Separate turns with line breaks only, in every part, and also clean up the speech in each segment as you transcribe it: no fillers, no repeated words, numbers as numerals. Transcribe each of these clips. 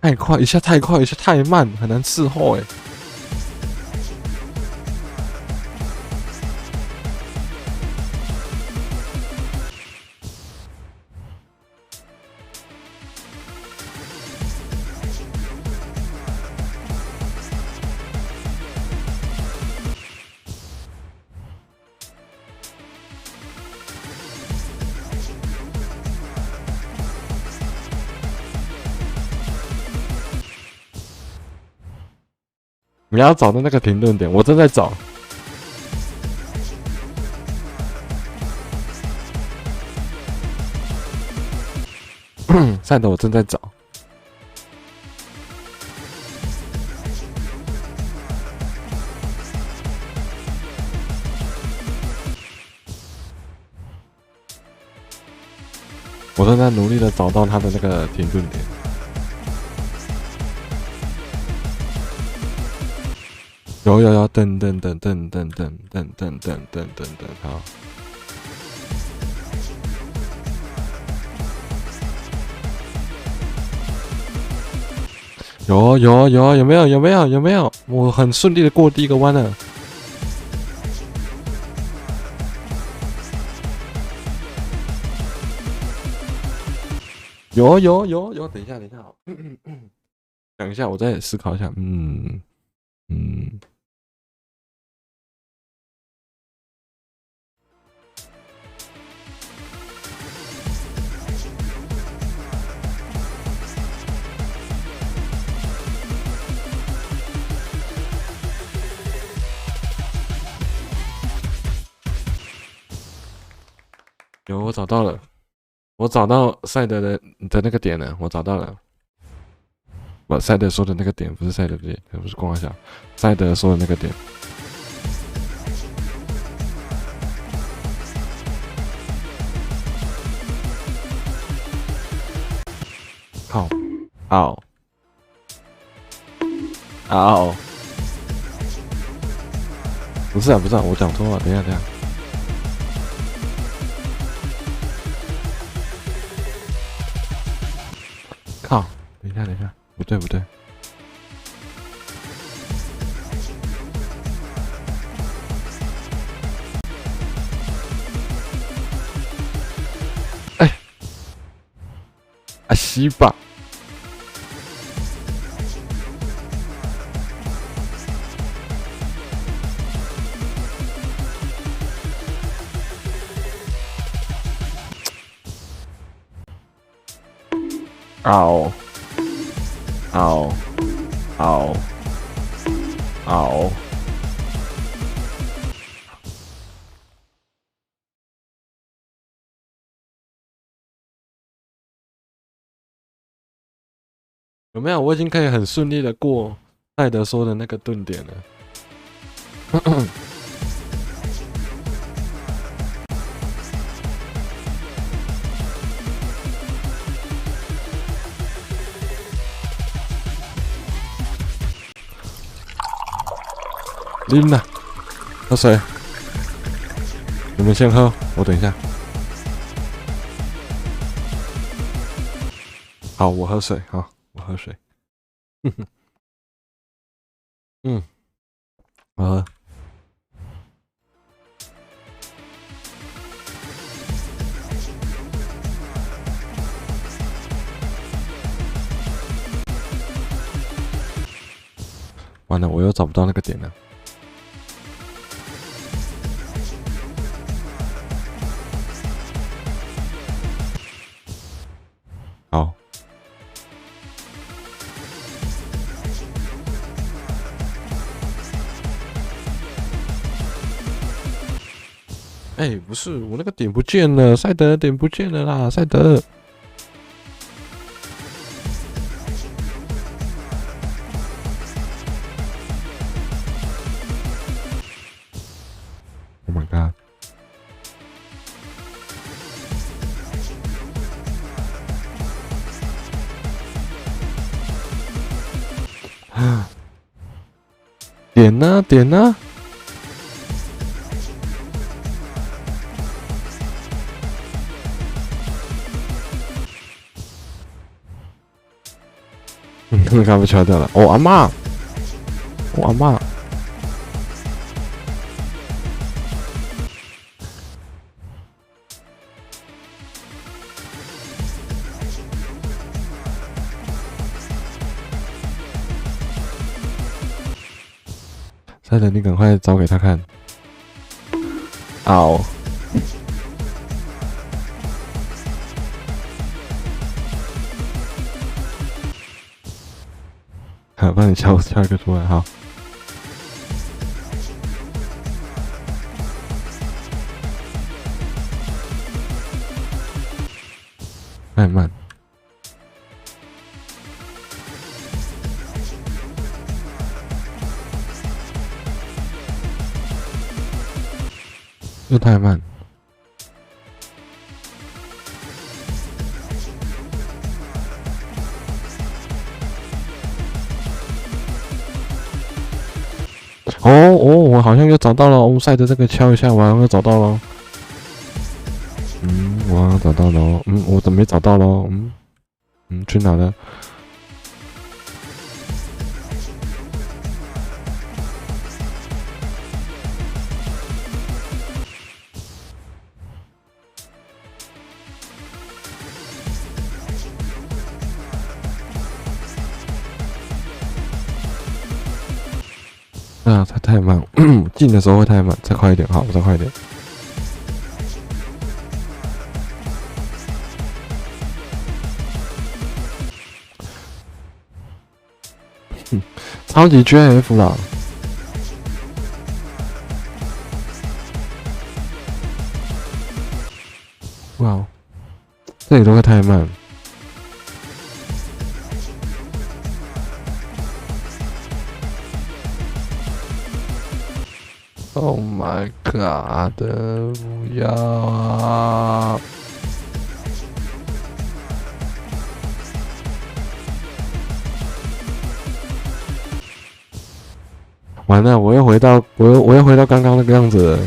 太快，一下太快，一下太慢，很难伺候哎。你要找的那个停顿点，我正在找。赛德，我正在找。我正在努力的找到他的那个停顿点。有，等，好。有没有？我很顺利的过第一个弯了。有，等一下，等一下，我再思考一下。有，我找到了，我找到赛德的那个点了，我找到了。不，赛德说的那个点不是赛德的点，不是光小，赛德说的那个点。靠，嗷，不是啊，我讲错了，等一下。靠，等一下，不对。哎，啊西吧。嗷，有没有？我已经可以很顺利的过赛德说的那个顿点了。拎了，喝水。你们先喝，我等一下。好，我喝水。好，我喝水。我喝。完了，我又找不到那个点了。好，不是，我那个点不见了，赛德点不见了啦，赛德。Oh my god！ 点呢？刚刚被敲掉了。哦，阿嬷，哦，阿嬷。赛德，你赶快找给他看。嗷！好，帮你敲一个出来，好。太慢。又太慢。哦，我好像又找到了。欧赛的这个敲一下，我好像又找到了。我好像找到了。我怎么没找到了？去哪了？啊，太慢，进的时候会太慢，再快一点，好，再快一点。超级 JF 啦！哇，这里都会太慢。Oh my god！ 不要啊！完了，我又回到刚刚那个样子了。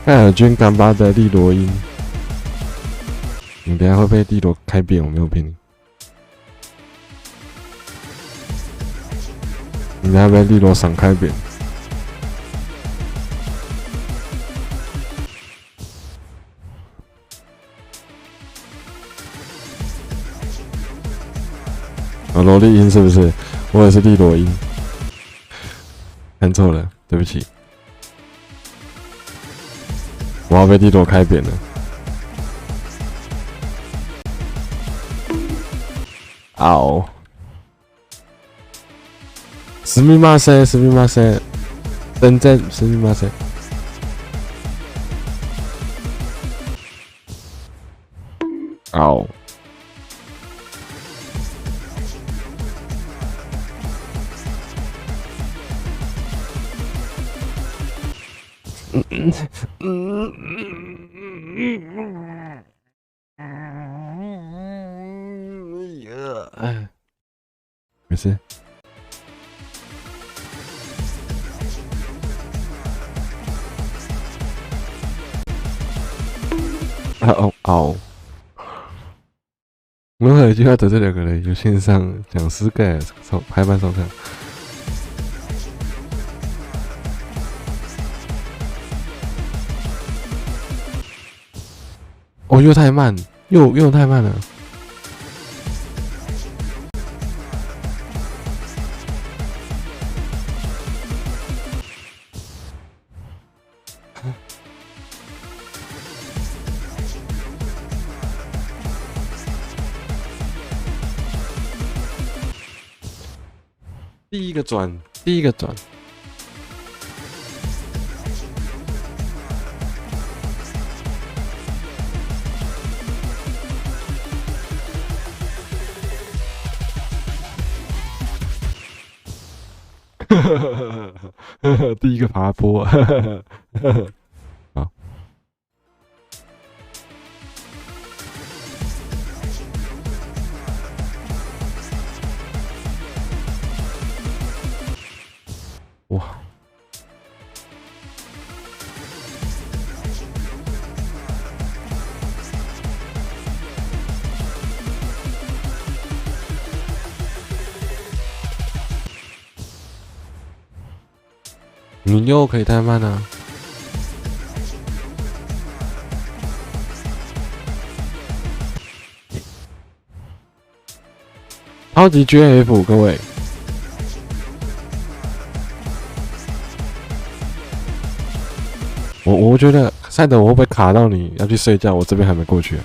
盖尔军干巴的利罗因，你等下会被利罗开扁，我没有骗你。你等下被利罗闪开扁。萝莉音是不是？我也是利罗音，看错了，对不起。我要被利罗开扁了。嗷！すみません，すみません，全然すみません。嗷！没事。嗷！如何有句话得罪两个人？有线上讲师盖排班收看。哦，又太慢，又太慢了。第一个转。第一个爬坡。好。你又可以太慢啊！超级 GF， 各位，我觉得赛德我会不会卡到你要去睡觉？我这边还没过去、啊。